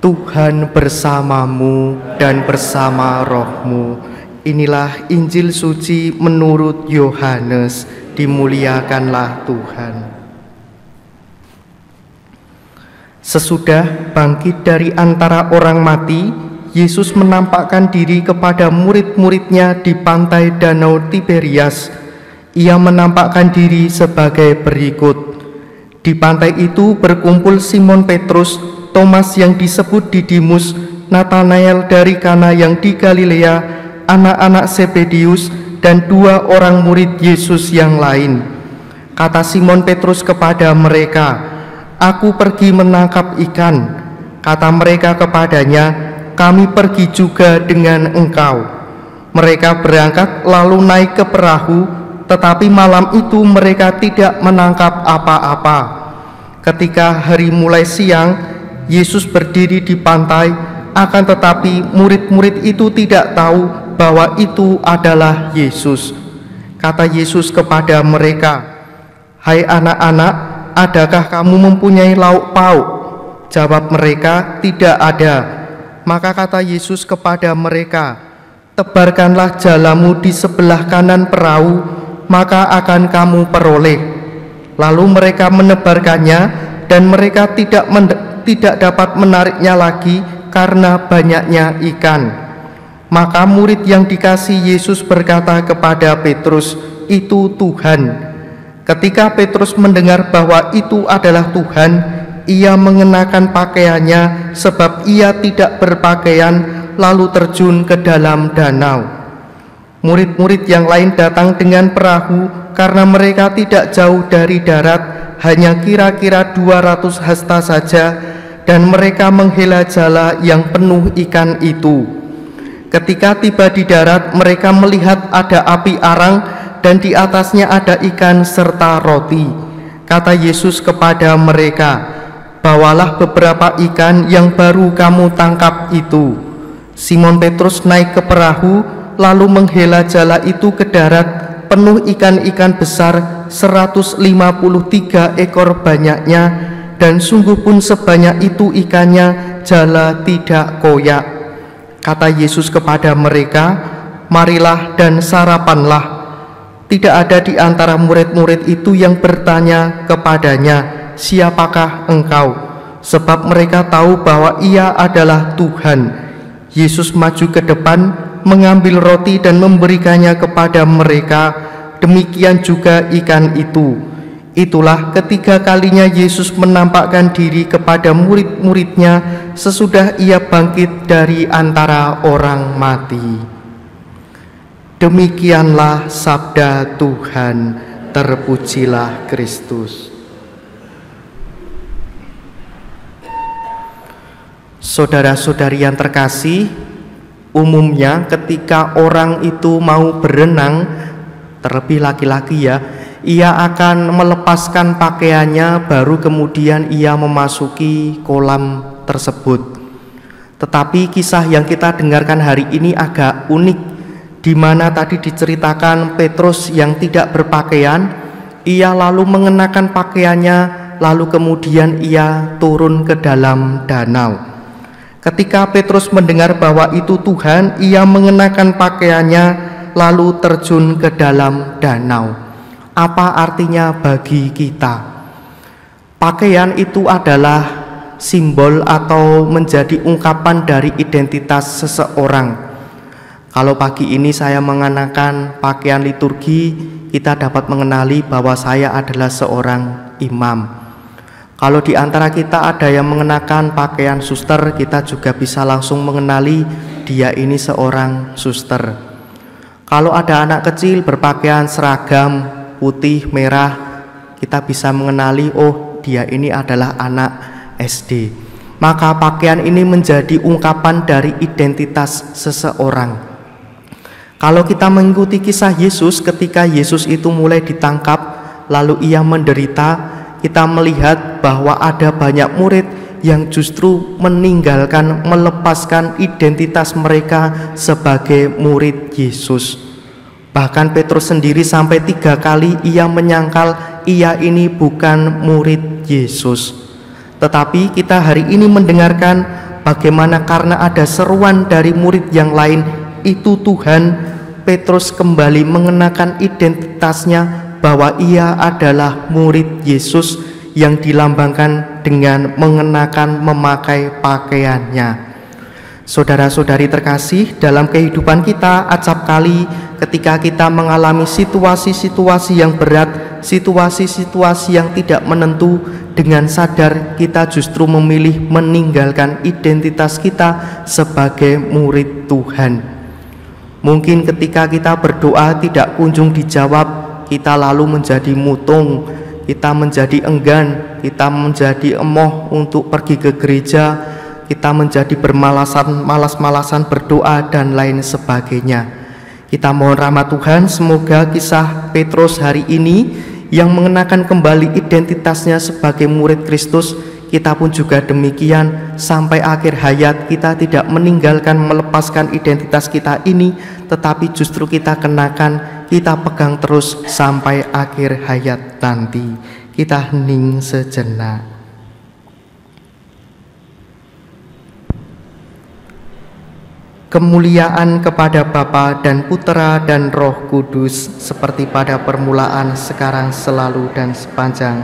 Tuhan bersamamu dan bersama rohmu. Inilah Injil suci menurut Yohanes. Dimuliakanlah Tuhan. Sesudah bangkit dari antara orang mati, Yesus menampakkan diri kepada murid-muridnya di pantai Danau Tiberias. Ia menampakkan diri sebagai berikut. Di pantai itu berkumpul Simon Petrus, Thomas yang disebut Didimus, Natanael dari Kana yang di Galilea, anak-anak Zebedius, dan 2 orang murid Yesus yang lain. Kata Simon Petrus kepada mereka, "Aku pergi menangkap ikan." Kata mereka kepadanya, "Kami pergi juga dengan engkau." Mereka berangkat lalu naik ke perahu, tetapi malam itu mereka tidak menangkap apa-apa. Ketika hari mulai siang, Yesus berdiri di pantai, akan tetapi murid-murid itu tidak tahu bahwa itu adalah Yesus. Kata Yesus kepada mereka, "Hai anak-anak, adakah kamu mempunyai lauk pauk?" Jawab mereka, "Tidak ada." Maka kata Yesus kepada mereka, "Tebarkanlah jalamu di sebelah kanan perahu, maka akan kamu peroleh." Lalu mereka menebarkannya, dan mereka tidak dapat menariknya lagi karena banyaknya ikan. Maka murid yang dikasihi Yesus berkata kepada Petrus, "Itu Tuhan." Ketika Petrus mendengar bahwa itu adalah Tuhan, ia mengenakan pakaiannya sebab ia tidak berpakaian, lalu terjun ke dalam danau. Murid-murid yang lain datang dengan perahu karena mereka tidak jauh dari darat, hanya kira-kira 200 hasta saja, dan mereka menghela jala yang penuh ikan itu. Ketika tiba di darat, mereka melihat ada api arang dan di atasnya ada ikan serta roti. Kata Yesus kepada mereka, "Bawalah beberapa ikan yang baru kamu tangkap itu." Simon Petrus naik ke perahu, lalu menghela jala itu ke darat, penuh ikan-ikan besar, 153 ekor banyaknya, dan sungguh pun sebanyak itu ikannya, jala tidak koyak. Kata Yesus kepada mereka, "Marilah dan sarapanlah." Tidak ada di antara murid-murid itu yang bertanya kepadanya, "Siapakah engkau?" Sebab mereka tahu bahwa ia adalah Tuhan. Yesus maju ke depan, mengambil roti dan memberikannya kepada mereka, demikian juga ikan itu. Itulah ketiga kalinya Yesus menampakkan diri kepada murid-muridnya sesudah ia bangkit dari antara orang mati. Demikianlah sabda Tuhan, terpujilah Kristus. Saudara-saudari yang terkasih, umumnya ketika orang itu mau berenang, terlebih laki-laki ya, ia akan melepaskan pakaiannya, baru kemudian ia memasuki kolam tersebut. Tetapi kisah yang kita dengarkan hari ini agak unik, di mana tadi diceritakan Petrus yang tidak berpakaian, ia lalu mengenakan pakaiannya, lalu kemudian ia turun ke dalam danau. Ketika Petrus mendengar bahwa itu Tuhan, ia mengenakan pakaiannya, lalu terjun ke dalam danau. Apa artinya bagi kita? Pakaian itu adalah simbol atau menjadi ungkapan dari identitas seseorang. Kalau pagi ini saya mengenakan pakaian liturgi, kita dapat mengenali bahwa saya adalah seorang imam. Kalau di antara kita ada yang mengenakan pakaian suster, kita juga bisa langsung mengenali dia ini seorang suster. Kalau ada anak kecil berpakaian seragam putih merah, kita bisa mengenali, oh dia ini adalah anak SD. Maka pakaian ini menjadi ungkapan dari identitas seseorang. Kalau kita mengikuti kisah Yesus, ketika Yesus itu mulai ditangkap lalu ia menderita, kita melihat bahwa ada banyak murid yang justru meninggalkan, melepaskan identitas mereka sebagai murid Yesus. Bahkan Petrus sendiri sampai 3 kali ia menyangkal ia ini bukan murid Yesus. Tetapi kita hari ini mendengarkan bagaimana karena ada seruan dari murid yang lain, itu Tuhan, Petrus kembali mengenakan identitasnya bahwa ia adalah murid Yesus yang dilambangkan dengan memakai pakaiannya. Saudara-saudari terkasih, dalam kehidupan kita acap kali ketika kita mengalami situasi-situasi yang berat, situasi-situasi yang tidak menentu, dengan sadar kita justru memilih meninggalkan identitas kita sebagai murid Tuhan. Mungkin ketika kita berdoa tidak kunjung dijawab, kita lalu menjadi mutung, kita menjadi enggan, kita menjadi emoh untuk pergi ke gereja, kita menjadi malas-malasan berdoa dan lain sebagainya. Kita mohon rahmat Tuhan, semoga kisah Petrus hari ini yang mengenakan kembali identitasnya sebagai murid Kristus, kita pun juga demikian. Sampai akhir hayat kita tidak meninggalkan, melepaskan identitas kita ini, tetapi justru kita kenakan, kita pegang terus sampai akhir hayat nanti. Kita hening sejenak. Kemuliaan kepada Bapa dan Putera dan Roh Kudus, seperti pada permulaan, sekarang, selalu, dan sepanjang